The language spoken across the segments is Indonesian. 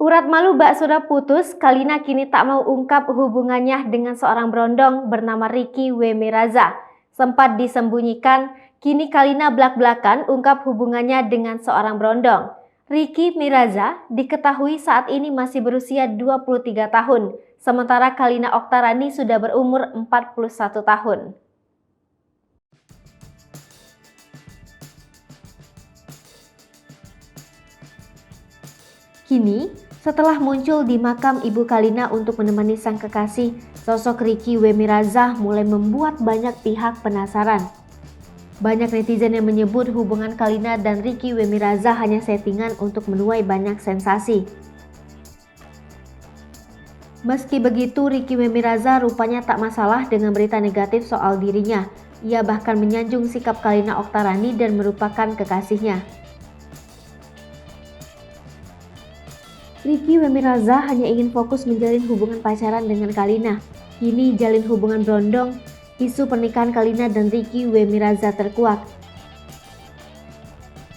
Urat malu bak sudah putus, Kalina kini tak mau ungkap hubungannya dengan seorang berondong bernama Ricky W. Miraza. Sempat disembunyikan, kini Kalina belak-belakan ungkap hubungannya dengan seorang berondong. Ricky Miraza diketahui saat ini masih berusia 23 tahun, sementara Kalina Oktarani sudah berumur 41 tahun. Kini, setelah muncul di makam ibu Kalina untuk menemani sang kekasih, sosok Ricky W. Miraza mulai membuat banyak pihak penasaran. Banyak netizen yang menyebut hubungan Kalina dan Ricky W. Miraza hanya settingan untuk menuai banyak sensasi. Meski begitu, Ricky W. Miraza rupanya tak masalah dengan berita negatif soal dirinya. Ia bahkan menyanjung sikap Kalina Oktarani dan merupakan kekasihnya. Ricky W. Miraza hanya ingin fokus menjalin hubungan pacaran dengan Kalina. Kini jalin hubungan berondong, isu pernikahan Kalina dan Ricky W. Miraza terkuak.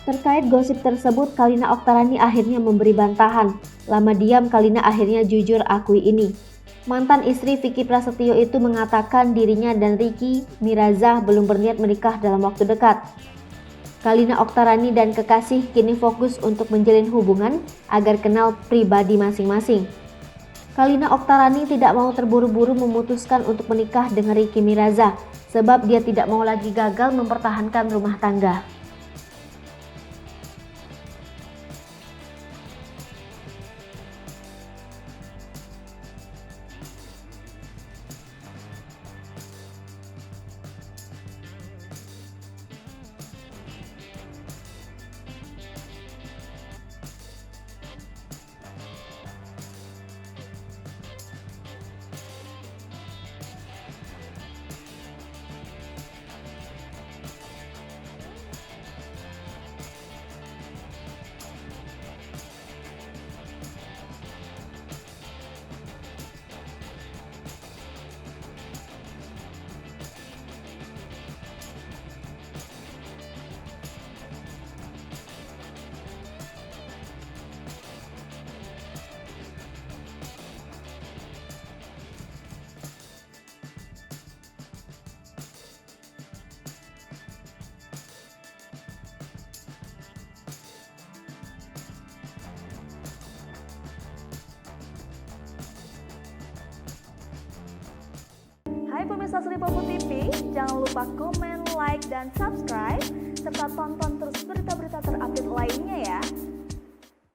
Terkait gosip tersebut, Kalina Oktarani akhirnya memberi bantahan. Lama diam, Kalina akhirnya jujur akui ini. Mantan istri Vicky Prasetyo itu mengatakan dirinya dan Ricky Miraza belum berniat menikah dalam waktu dekat. Kalina Oktarani dan kekasih kini fokus untuk menjalin hubungan agar kenal pribadi masing-masing. Kalina Oktarani tidak mau terburu-buru memutuskan untuk menikah dengan Ricky Miraza sebab dia tidak mau lagi gagal mempertahankan rumah tangga. Hai pemirsa Sri Popo TV, jangan lupa komen, like, dan subscribe, serta tonton terus berita-berita terupdate